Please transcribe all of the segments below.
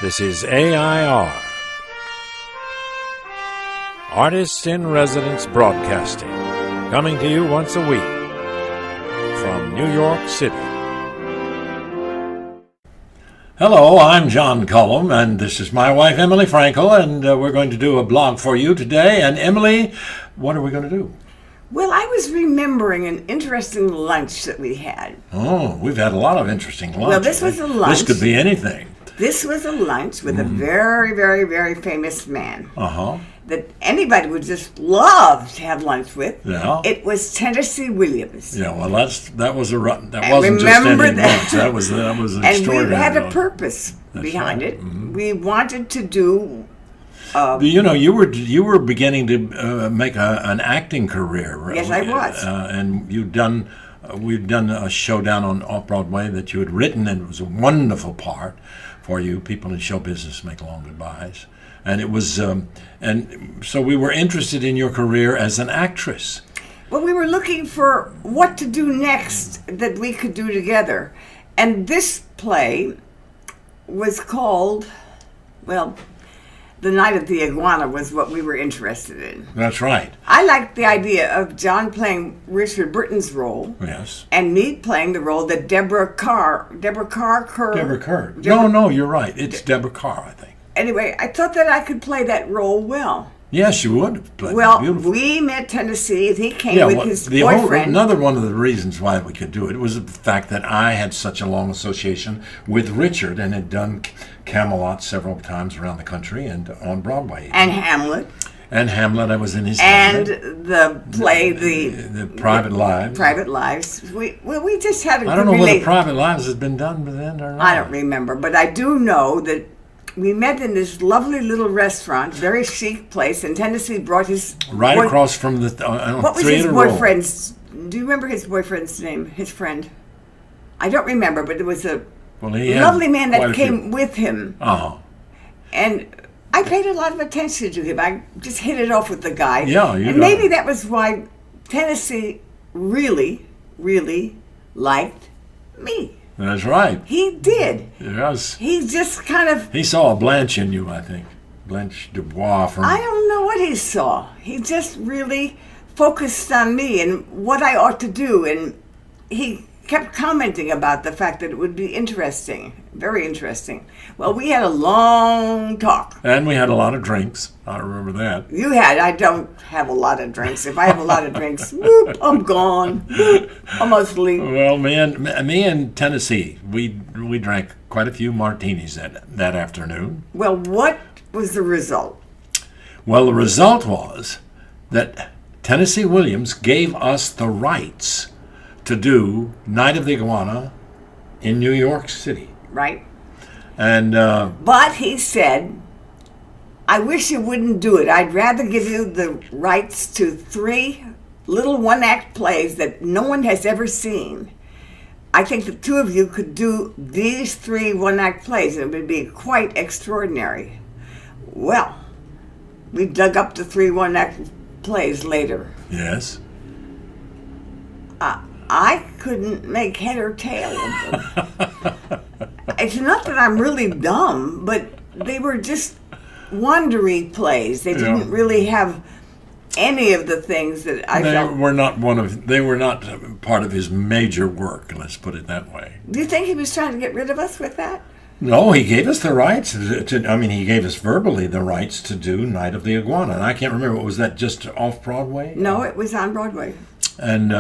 This is AI.R. Artists in Residence Broadcasting, coming to you once a week from New York City. Hello, I'm John Cullum, and this is my wife, Emily Frankel, and we're going to do a blog for you today. And Emily, what are we going to do? Well, I was remembering an interesting lunch that we had. Oh, we've had a lot of interesting lunches. Well, this was a lunch. This could be anything. This was a lunch with a very, very, very famous man. Uh-huh. That anybody would just love to have lunch with. Yeah. It was Tennessee Williams. Yeah, well, that was a run. That wasn't just any lunch. That was an extraordinary. And we had a lunch. Purpose behind right. it. Mm-hmm. We wanted to do. You were beginning to make an acting career. Yes, I was. And we'd done a show down on Off-Broadway that you had written, and it was a wonderful part for you. People in show business make long goodbyes. And it was, and so we were interested in your career as an actress. Well, we were looking for what to do next that we could do together. And this play was called, well, The Night of the Iguana was what we were interested in. That's right. I liked the idea of John playing Richard Burton's role. Yes. And me playing the role that Deborah Karr. No, you're right. It's Deborah Karr, I think. Anyway, I thought that I could play that role well. Yes, you would have played Well, beautiful. we met Tennessee. He came with his boyfriend. Another one of the reasons why we could do it was the fact that I had such a long association with Richard and had done Camelot several times around the country and on Broadway. And Hamlet. And Hamlet, I was in his And Hamlet. the play, the Private Lives. Private Lives. We just had a good I don't know whether Private Lives has been done by then or not. I don't remember, but I do know that we met in this lovely little restaurant, very chic place, and Tennessee brought his... across from the... what was his boyfriend's... Do you remember his boyfriend's name, his friend? I don't remember, but it was a lovely man that came with him. Uh-huh. And I paid a lot of attention to him. I just hit it off with the guy. Yeah, and maybe that was why Tennessee really, really liked me. That's right. He did. Yes. He just kind of... He saw a Blanche in you, I think. Blanche Dubois from... I don't know what he saw. He just really focused on me and what I ought to do. And he kept commenting about the fact that it would be interesting. Very interesting. Well, we had a long talk. And we had a lot of drinks. I remember that. You had. I don't have a lot of drinks. If I have a lot of drinks, whoop, I'm gone. Whoop, I'm asleep. Well, me and Tennessee, we drank quite a few martinis that afternoon. Well, what was the result? Well, the result was that Tennessee Williams gave us the rights to do Night of the Iguana in New York City. Right. And but he said, I wish you wouldn't do it. I'd rather give you the rights to 3 little one-act plays that no one has ever seen. I think the 2 of you could do these 3 one-act plays. It would be quite extraordinary. Well, we dug up the 3 one-act plays later. Yes. I couldn't make head or tail of them. It's not that I'm really dumb, but they were just wandery plays. They didn't really have any of the things that I felt. They were not part of his major work, let's put it that way. Do you think he was trying to get rid of us with that? No, he gave us the rights he gave us verbally the rights to do Night of the Iguana. And I can't remember, was that just off-Broadway? No, it was on Broadway. And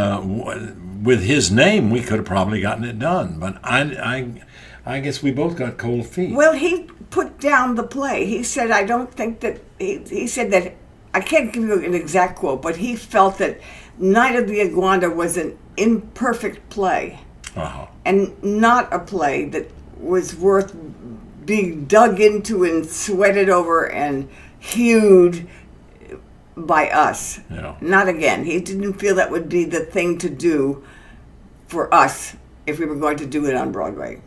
with his name, we could have probably gotten it done. But I guess we both got cold feet. Well, he put down the play. He said, I don't think that... He said that... I can't give you an exact quote, but he felt that Night of the Iguana was an imperfect play. Uh-huh. And not a play that was worth being dug into and sweated over and hewed by us. Yeah. Not again. He didn't feel that would be the thing to do for us if we were going to do it on Broadway.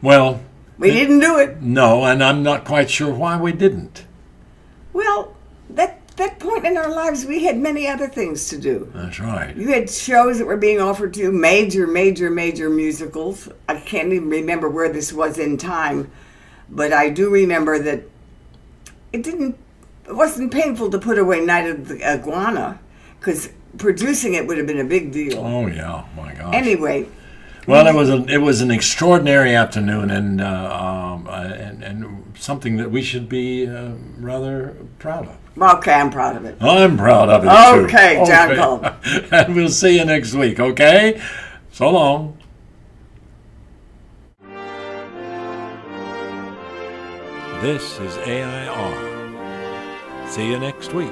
Well... We didn't do it. No, and I'm not quite sure why we didn't. Well, that point in our lives, we had many other things to do. That's right. You had shows that were being offered to you, major musicals. I can't even remember where this was in time. But I do remember that it wasn't painful to put away Night of the Iguana, because producing it would have been a big deal. Oh yeah, my gosh. Anyway. Well, it was an extraordinary afternoon, and something that we should be rather proud of. Okay, I'm proud of it. I'm proud of it too. Okay, John Cullum. And we'll see you next week. Okay, so long. This is AI.R. See you next week.